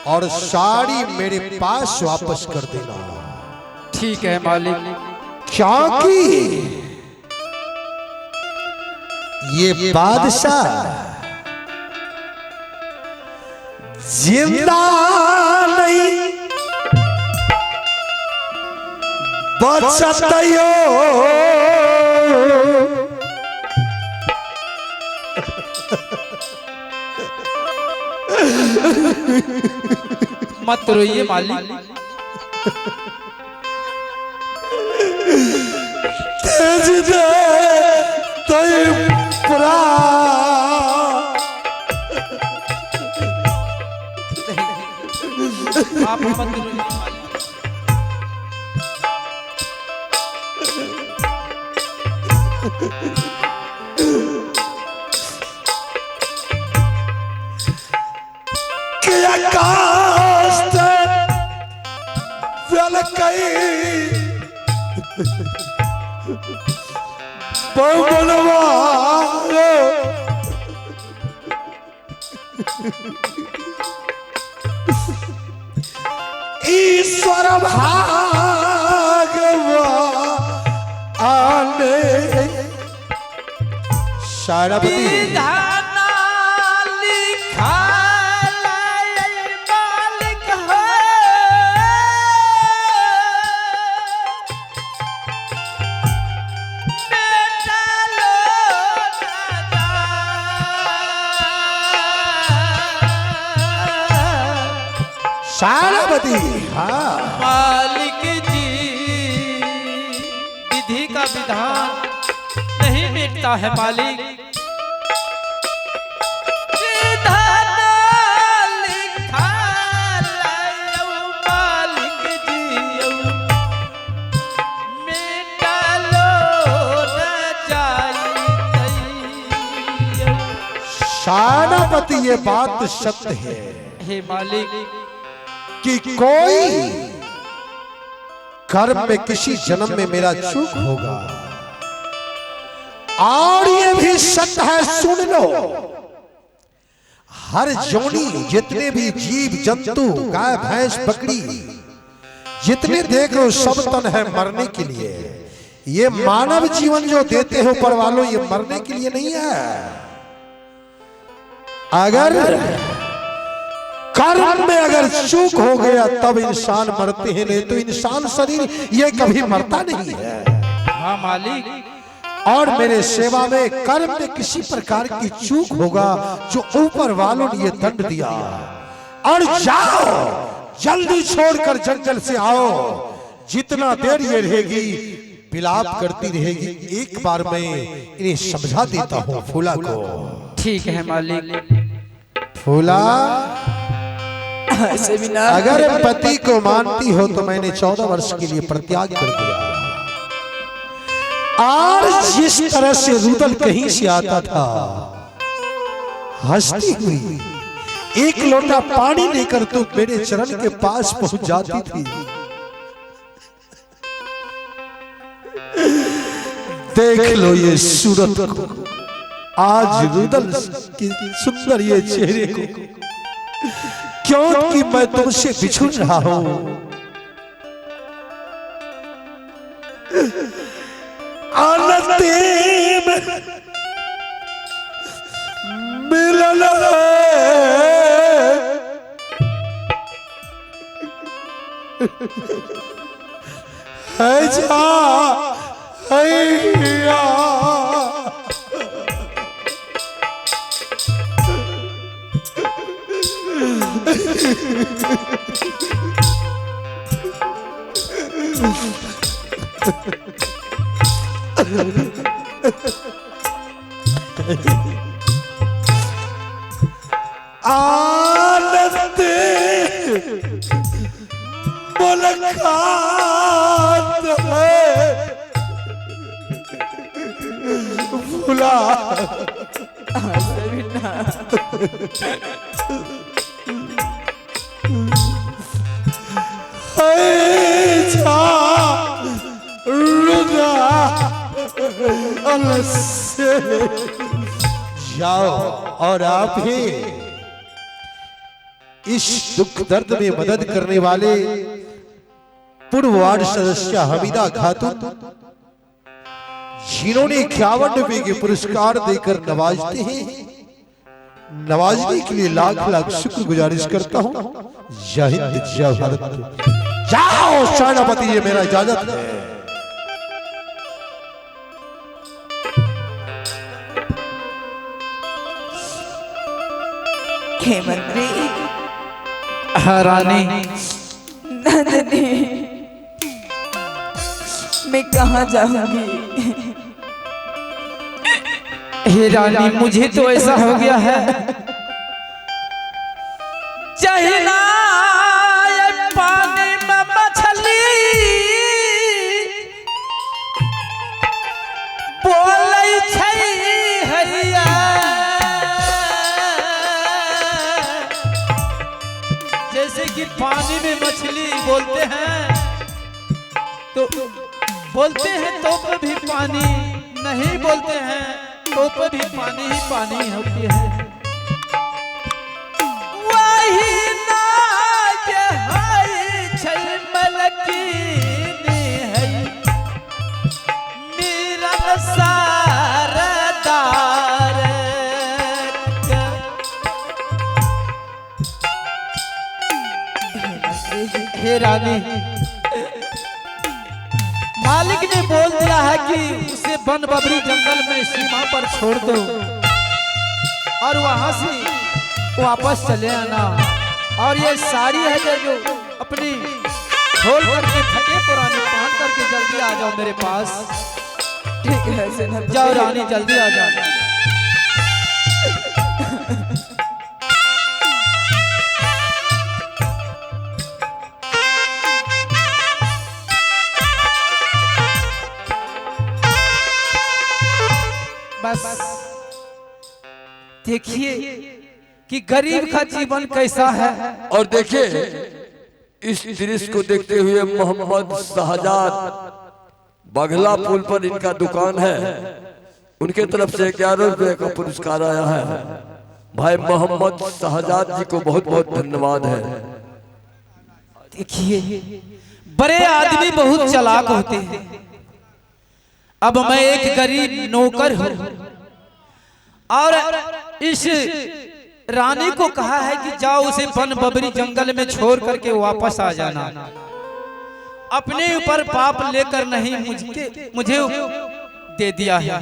और साड़ी मेरे पास वापस कर देना। ठीक है मालिक। क्योंकि ये बादशाह जिंदा नहीं बचतयो मत रोइए मालिक। तेज दे तय प्रा आप मत रोइए मालिक। क्या कास्ट वेल कई पवनवा ईश्वर भागवा आने शायरावती शायरावती। हाँ मालिक जी, विधि का विधान नहीं मिटता है मालिक। विधान लिखा लायो मालिक जी, मिटा लो न जाई। शायरावती ये बात सत्य है हे मालिक कि कोई कर्म में किसी जन्म में मेरा चूक होगा। और ये भी सत्य है, सुन लो, हर जोनी जितने भी जीव जंतु गाय भैंस बकरी जितने देख लो सब तन है मरने के लिए। ये मानव जीवन जो देते हो पर वालों, ये मरने के लिए नहीं है। अगर कर्म में अगर चूक हो गया तब इंसान मरते हैं, नहीं तो इंसान शरीर ये कभी मरता नहीं है। हाँ मालिक। और मेरे सेवा में कर्म में किसी प्रकार की चूक होगा जो ऊपर वालों ने ये दंड दिया। और जाओ जल्दी छोड़कर जंगल से आओ, जितना देर ये रहेगी विलाप करती रहेगी। एक बार मैं इन्हें समझा देता हूँ फूला को। ठीक है मालिक। फूला ऐसे भी ना, अगर पति को मानती हो तो मैंने 14 वर्ष के लिए परित्याग कर दिया। और जिस तरह से रुदल कहीं से आता था हंसती हुई, एक लोटा पानी लेकर तो मेरे चरण के पास पहुंच जाती थी। देख लो ये सूरत को, आज रुदल की सुंदर ये चेहरे को, क्योंकि मैं तुमसे बिछुड़ रहा हूं। आनंदेम मिलन है जा हैया आनंद मुलाकात है भूला से जाओ और आप ही इस दुख दर्द में मदद करने वाले पूर्व वार्ड सदस्य हमीदा खातून, जिन्होंने 51 रुपए के पुरस्कार देकर नवाजते हैं, नवाजने के लिए लाख लाख शुक्र गुजारिश करता हूं। जय हिंद, जय भारत। जाओ सेनापति, ये मेरा इजाजत है। हे मंत्री। हाँ रानी। नंदनी, मैं कहाँ जाऊंगी? हे रानी, मुझे तो ऐसा हो गया है, चहिना ये पानी में मछली बोलै छै हैया। जैसे कि पानी में मछली बोलते हैं तो भी पानी, नहीं बोलते हैं तो भी पानी ही पानी होती है। वही ना के है छै मलकीनी है मीरन सारदार। हे रानी, मालिक ने बोल दिया है कि उसे बन बबरी जंगल में सीमा पर छोड़ दो और वहां से वापस चले आना। और ये साड़ी है जो अपनी खोल करके फटे पुरानी पहन करके जल्दी आ जाओ मेरे पास। ठीक है सेनापति। जाओ रानी, जल्दी आ जाओ। बस देखिए कि गरीब का जीवन कैसा है। और देखिए इस दृश्य को देखते हुए मोहम्मद शहजाद बघला पुल पर इनका दुकान है, उनके तरफ से 11 रुपए का पुरस्कार आया है। भाई मोहम्मद शहजाद जी को बहुत बहुत धन्यवाद है। देखिए बड़े आदमी बहुत चालाक होते हैं। अब मैं एक गरीब नौकर हूं और इस रानी को कहा है कि जाओ उसे बन बबरी जंगल में छोड़ करके वापस आ जाना। अपने ऊपर पाप लेकर नहीं मुझे दे दिया है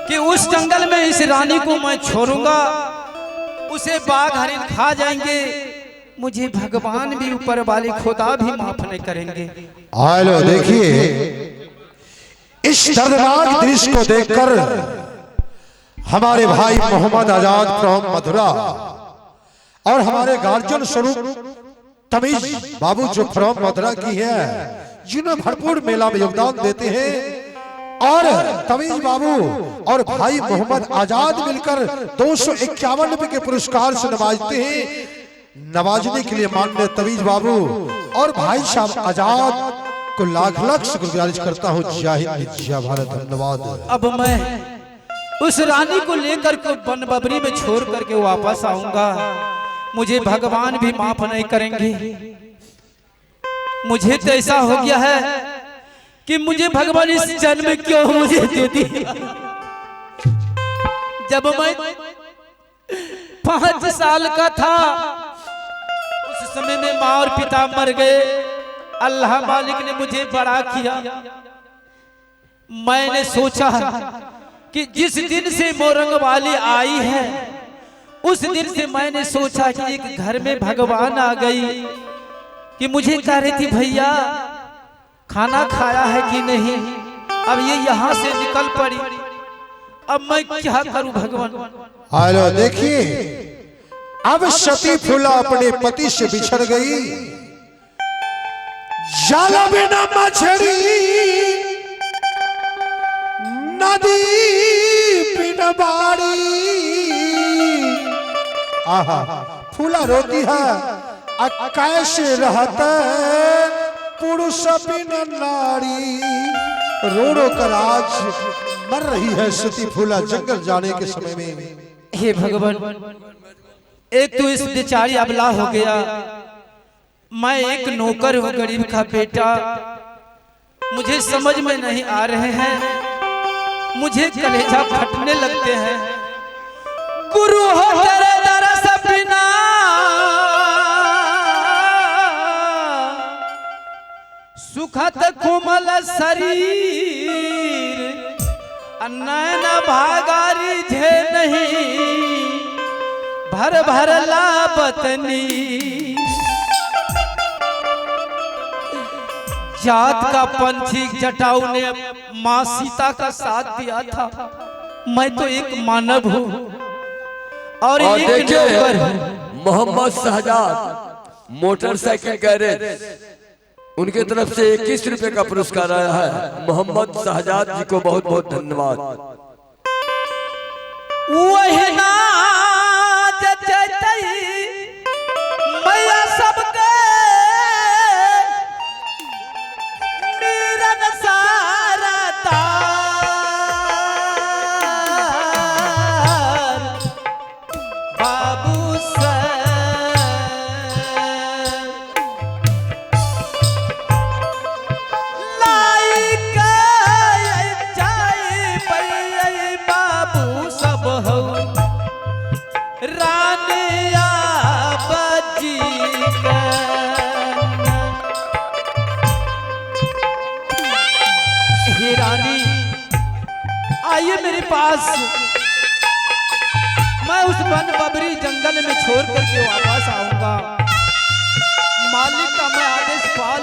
कि उस जंगल में इस रानी को मैं छोड़ूंगा, उसे बाघ हरिन खा जाएंगे, मुझे भगवान भी ऊपर वाले खुदा भी माफ नहीं करेंगे। हेलो, देखिए इस दर्दनाक दृश्य को देखकर हमारे भाई मोहम्मद आजाद फ्रॉम मथुरा और हमारे गार्जियन स्वरूप तमीज बाबू जो फ्रॉम मथुरा की है, जिन्हें भरपूर मेला में योगदान देते हैं, और तमीज बाबू और भाई मोहम्मद आजाद मिलकर 251 रुपए के पुरस्कार से नवाजते हैं। नवाजने के लिए माननीय तमीज बाबू और भाई साहब आजाद को लाख लाख शुक्रगुजारिश करता हूँ। जय हिंद, जय भारत, धन्यवाद। अब मैं उस रानी को लेकर के बन बबरी में छोड़ करके वापस आऊंगा, मुझे भगवान भी माफ नहीं करेंगे। मुझे तो ऐसा हो गया है कि मुझे भगवान इस जन्म क्यों मुझे दे दिया। जब मैं 5 साल का था उस समय में माँ और पिता मर गए। अल्लाह मालिक ने मुझे बड़ा किया। मैंने सोचा कि जिस दिन से मोरंग वाली आई है उस दिन से मैंने सोचा कि एक घर में भगवान आ गई कि मुझे कह रही थी भैया खाना खाया है कि नहीं। अब ये यहाँ से निकल पड़ी, अब मैं क्या करूं भगवान। हेलो, देखिए अब सती फूला अपने पति से बिछड़ गई। जाला बिना मछली नदी बिना बाड़ी। आहा, फूला रोती है कैसे रहता पुरुष बिना नारी। रो रो कर आज मर रही है सती फूला जंगल जाने के समय में। हे भगवान, एक तो इस बेचारी अबला हो गया, मैं एक नौकर हूँ, गरीब का बेटा, मुझे समझ में नहीं आ रहे हैं, मुझे कलेजा फटने लगते हैं। गुरु हो तेरे दरस बिना सुखत कोमल शरीर, नैन भागारी झे नहीं भर भर लाबतनी। जात का पंछी जटाऊ ने मां सीता का साथ दिया था, मैं तो एक मानव हूँ और एक नौकर हूँ। मोहम्मद शहजाद मोटरसाइकिल गैरेज, उनके तरफ से 21 रुपए का पुरस्कार आया है। मोहम्मद शहजाद जी को बहुत बहुत धन्यवाद। वही नाज जतई मैया सबके मीरन सारता, बाबू से आइए मेरे पास, मैं उस वन बबरी जंगल में छोड़ करके वापस आऊंगा। मालिक का मैं आदेश पाल